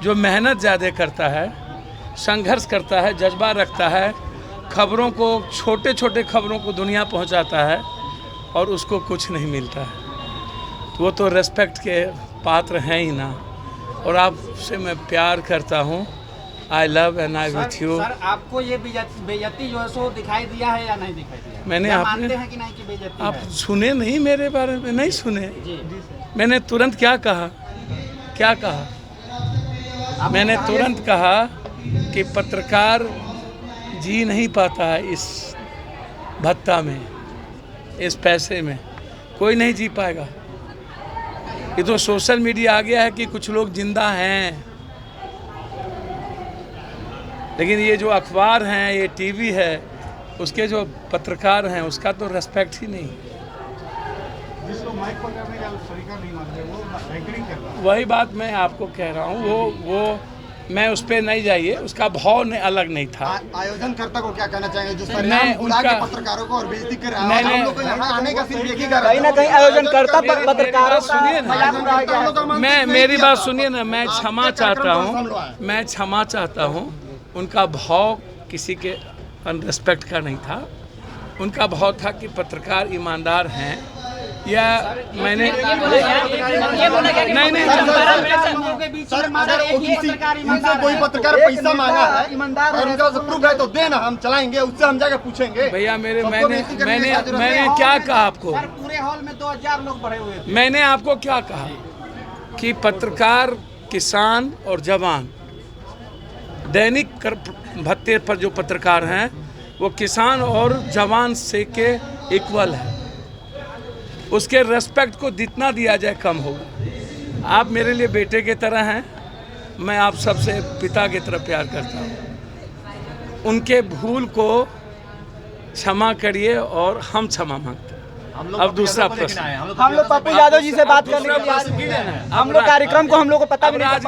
जो मेहनत ज़्यादा करता है, संघर्ष करता है, जज्बा रखता है, खबरों को, छोटे छोटे खबरों को दुनिया पहुंचाता है और उसको कुछ नहीं मिलता है, तो वो तो रेस्पेक्ट के पात्र हैं ही ना। और आपसे मैं प्यार करता हूँ। I love and I with you. Sir, आपको ये बेइज्जती जो है सो दिखाई दिया है या नहीं दिखाई दिया? मैंने मानते हैं कि नहीं कि बेइज्जती आप है? सुने नहीं, मेरे बारे में नहीं सुने। जी। मैंने तुरंत क्या कहा, क्या कहा? मैंने तुरंत कहा कि पत्रकार जी नहीं पाता है इस भत्ता में, इस पैसे में कोई नहीं जी पाएगा। ये तो सोशल मीडिया आ गया है कि कुछ लोग जिंदा हैं, लेकिन ये जो अखबार हैं, ये टीवी है, उसके जो पत्रकार हैं उसका तो रेस्पेक्ट ही नहीं। जिस लोग माइक पकड़ने का तरीका नहीं मानते वो एग्री कर रहा है। वही बात मैं आपको कह रहा हूँ, वो मैं उस पर नहीं जाइए, उसका भाव ने अलग नहीं था। आयोजनकर्ता को क्या कहना चाहेंगे जो मैं उनका पत्रकारों को और बेइज्जती कर रहा है? मैंने हम लोग को यहाँ आने का सिर्फ एक ही कारण कहीं ना कहीं आयोजनकर्ता पत्रकारों सुनिए ना, मैं मेरी बात सुनिए ना, मैं क्षमा चाहता हूँ, मैं क्षमा चाहता हूँ। उनका भाव किसी के अनरिस्पेक्ट का नहीं था, उनका भाव था कि पत्रकार ईमानदार हैं, या मैंने नहीं सर, अगर इनसे कोई पत्रकार पैसा मांगा है और उनका प्रूफ है तो देना, हम चलाएंगे, उससे हम जाकर पूछेंगे। भैया मैंने क्या कहा आपको? पूरे हॉल में 2000 लोग भरे हुए थे। मैंने आपको क्या कहा कि पत्रकार, किसान और जवान, दैनिक भत्ते पर जो पत्रकार हैं वो किसान और जवान से के इक्वल है, उसके रेस्पेक्ट को जितना दिया जाए कम होगा। आप मेरे लिए बेटे की तरह हैं, मैं आप सबसे पिता की तरह प्यार करता हूँ। उनके भूल को क्षमा करिए और हम क्षमा मांगते हैं। अब दूसरा प्रश्न, हम लोग पप्पू यादव जी से बात करने के लिए हम लोग कार्यक्रम को हम लोग को पता भी नहीं। आप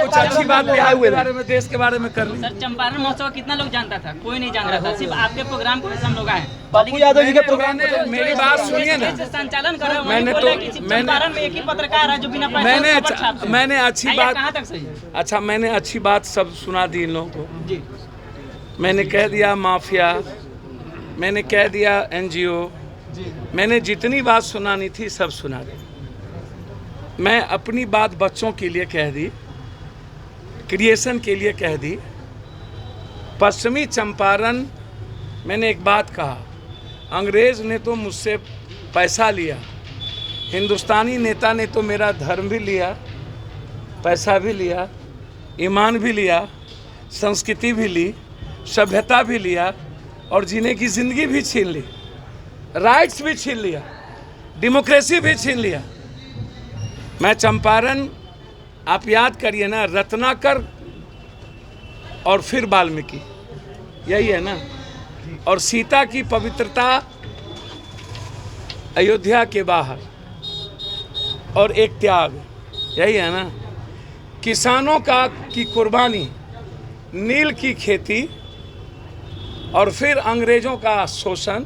कुछ अच्छी बात बिहार के बारे में, देश के बारे में कर ली। सर, चंपारण महोत्सव कितना लोग जानता था? कोई नहीं जान रहा था, सिर्फ आपके प्रोग्राम को हम लोग आए। पप्पू यादव जी के प्रोग्राम मेरी बात सुनिए ना, संचालन कर रहे हो, मैंने चंपारण में एक ही पत्रकार है जो बिना पैसे मैंने अच्छी बात, कहाँ तक सही है? अच्छा मैंने अच्छी बात सब सुना दी इन लोगों को। जी, मैंने कह दिया माफिया, मैंने कह दिया एनजीओ, मैंने जितनी बात सुनानी थी सब सुना दी। मैं अपनी बात बच्चों के लिए कह दी, क्रिएशन के लिए कह दी। पश्चिमी चंपारण, मैंने एक बात कहा, अंग्रेज़ ने तो मुझसे पैसा लिया, हिंदुस्तानी नेता ने तो मेरा धर्म भी लिया, पैसा भी लिया, ईमान भी लिया, संस्कृति भी ली, सभ्यता भी लिया और जीने की ज़िंदगी भी छीन ली, राइट्स भी छीन लिया, डेमोक्रेसी भी छीन लिया। मैं चंपारण, आप याद करिए ना, रत्नाकर और फिर वाल्मीकि, यही है ना, और सीता की पवित्रता अयोध्या के बाहर, और एक त्याग, यही है ना, किसानों की कुर्बानी, नील की खेती, और फिर अंग्रेज़ों का शोषण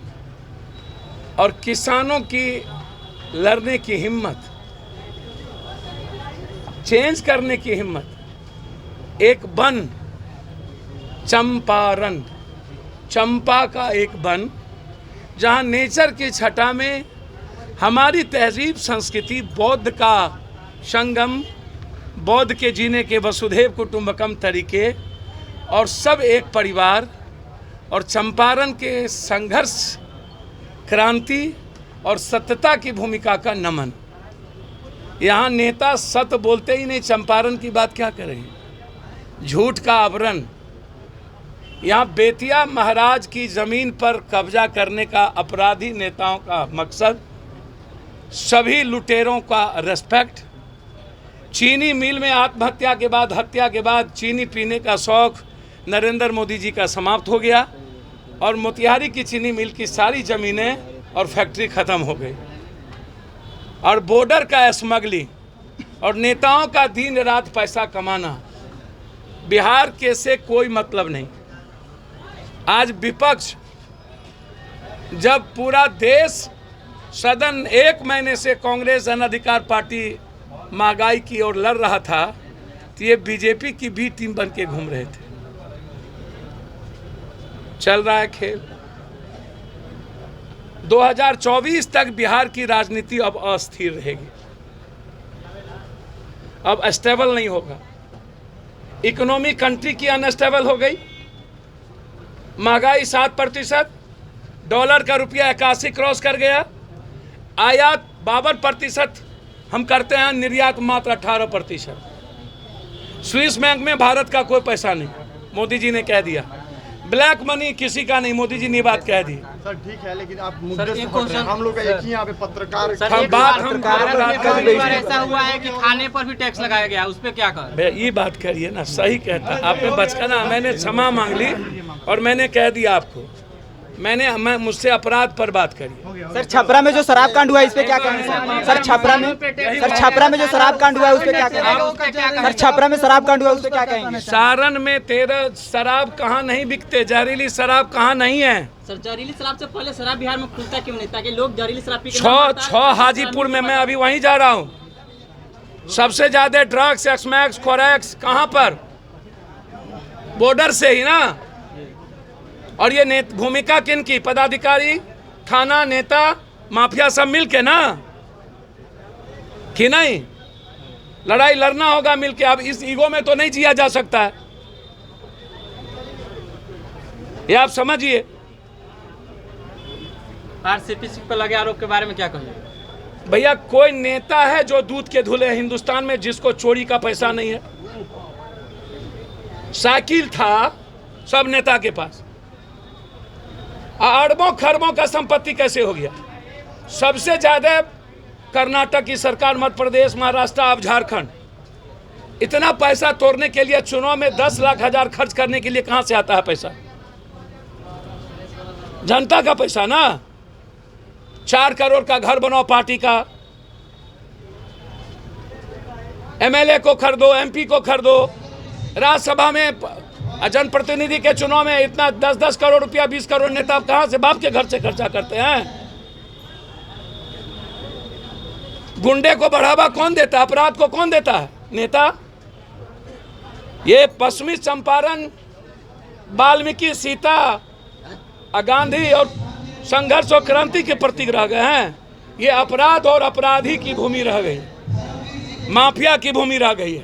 और किसानों की लड़ने की हिम्मत, चेंज करने की हिम्मत। एक वन चंपारण, चंपा का एक वन, जहाँ नेचर की छटा में हमारी तहजीब संस्कृति, बौद्ध का संगम, बौद्ध के जीने के वसुधैव कुटुंबकम तरीके, और सब एक परिवार, और चंपारण के संघर्ष, क्रांति और सत्यता की भूमिका का नमन। यहाँ नेता सत्य बोलते ही नहीं, चंपारण की बात क्या करें, झूठ का आवरण। यहाँ बेतिया महाराज की ज़मीन पर कब्जा करने का अपराधी नेताओं का मकसद, सभी लुटेरों का रेस्पेक्ट। चीनी मिल में आत्महत्या के बाद, हत्या के बाद चीनी पीने का शौक़ नरेंद्र मोदी जी का समाप्त हो गया, और मोतिहारी की चीनी मिल की सारी ज़मीनें और फैक्ट्री ख़त्म हो गई, और बॉर्डर का स्मगलिंग और नेताओं का दिन रात पैसा कमाना, बिहार के से कोई मतलब नहीं। आज विपक्ष, जब पूरा देश, सदन 1 महीने से कांग्रेस जन अधिकार पार्टी महंगाई की ओर लड़ रहा था, तो ये बीजेपी की बी टीम बन के घूम रहे थे। चल रहा है खेल। 2024 तक बिहार की राजनीति अब अस्थिर रहेगी, अब स्टेबल नहीं होगा। इकोनॉमी कंट्री की अनस्टेबल हो गई, महंगाई 7%, डॉलर का रुपया 81 क्रॉस कर गया, आयात 52% हम करते हैं, निर्यात मात्र 18%। स्विस बैंक में भारत का कोई पैसा नहीं, मोदी जी ने कह दिया। ब्लैक मनी किसी का नहीं, मोदी जी ने बात कह दी। सर ठीक है, लेकिन आप मुद्दे से हट रहे हैं। हम लोग एक ही यहाँ पे पत्रकार ऐसा हुआ है कि खाने पर भी टैक्स लगाया गया, उस पर क्या कर? ये बात करिए ना, सही कहता है आपने। बचकाना मैंने क्षमा मांग ली और मैंने कह दिया आपको, मैं मुझसे अपराध पर बात करिए। सर छपरा में जो शराब कांड हुआ है इस पे क्या कहेंगे? सर छपरा में जो शराब कांड हुआ है उस पे क्या कहेंगे? सर छपरा में शराब कांड हुआ है उस पे क्या कहेंगे? सारण में 13 शराब कहाँ नहीं बिकते, जहरीली शराब कहाँ नहीं है? सर जहरीली शराब से पहले शराब बिहार में खुलता क्यों नहीं, ताकि लोग जहरीली शराब पी के 6 हाजीपुर में, मैं अभी वहीं जा रहा हूँ। सबसे ज्यादा ड्रग्स, एक्समैक्स, खोरैक्स कहाँ पर? बॉर्डर से ही ना। और ये भूमिका किन की? पदाधिकारी, थाना, नेता, माफिया सब मिल के ना, कि नहीं? लड़ाई लड़ना होगा मिलके। अब इस ईगो में तो नहीं जिया जा सकता है, ये आप समझिए। आरसीपी पर लगे आरोप के बारे में क्या कहिए? भैया कोई नेता है जो दूध के धुले हिंदुस्तान में जिसको चोरी का पैसा नहीं है? साइकिल था सब नेता के पास, अरबों खरबों का संपत्ति कैसे हो गया? सबसे ज्यादा कर्नाटक की सरकार, मध्य प्रदेश, महाराष्ट्र, अब झारखंड। इतना पैसा तोड़ने के लिए चुनाव में 10 लाख हजार खर्च करने के लिए कहां से आता है पैसा? जनता का पैसा ना। 4 करोड़ का घर बनाओ पार्टी का, एमएलए को खरीदो, एमपी को खरीदो, राज्यसभा में जनप्रतिनिधि के चुनाव में इतना 10-10 करोड़ रुपया, 20 करोड़ नेता कहां से बाप के घर से खर्चा करते हैं? गुंडे को बढ़ावा कौन देता है? अपराध को कौन देता है? नेता। ये पश्चिमी चंपारण, वाल्मीकि, सीता, गांधी और संघर्ष और क्रांति के प्रतीक रह गए हैं। ये अपराध और अपराधी की भूमि रह गई, माफिया की भूमि रह गई है,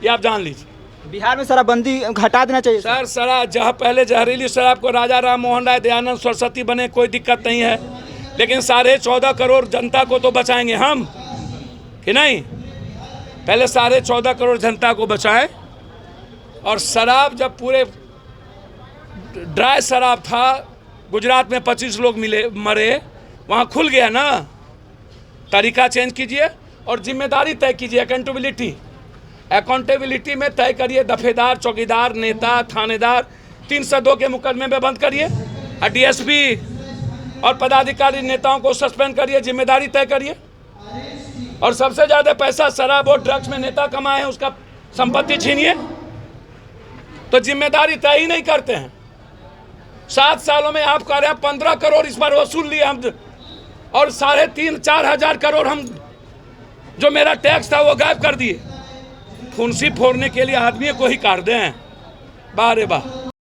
ये आप जान लीजिए। बिहार में शराबबंदी हटा देना चाहिए सर। शराब जहाँ पहले जहरीली शराब को राजा राम मोहन राय, दयानंद सरस्वती बने, कोई दिक्कत नहीं है, लेकिन 14.5 करोड़ जनता को तो बचाएंगे हम, कि नहीं? पहले 14.5 करोड़ जनता को बचाएं। और शराब जब पूरे ड्राई शराब था, गुजरात में 25 लोग मरे, वहाँ खुल गया ना। तरीका चेंज कीजिए और जिम्मेदारी तय कीजिए, अकाउंटेबिलिटी में तय करिए। दफेदार, चौकीदार, नेता, थानेदार 302 के मुकदमे में बंद करिए, और डीएसपी और पदाधिकारी नेताओं को सस्पेंड करिए, जिम्मेदारी तय करिए। और सबसे ज्यादा पैसा शराब और ड्रग्स में नेता कमाए हैं, उसका संपत्ति छीनिए, तो जिम्मेदारी तय ही नहीं करते हैं। 7 सालों में आप कह रहे हैं 15 करोड़ इस बार वसूल लिए हम, और 3,500-4 हजार करोड़ हम जो मेरा टैक्स था वो गायब कर दिए। फुंसी फोड़ने के लिए आदमी को ही काट दें, वाह रे वाह।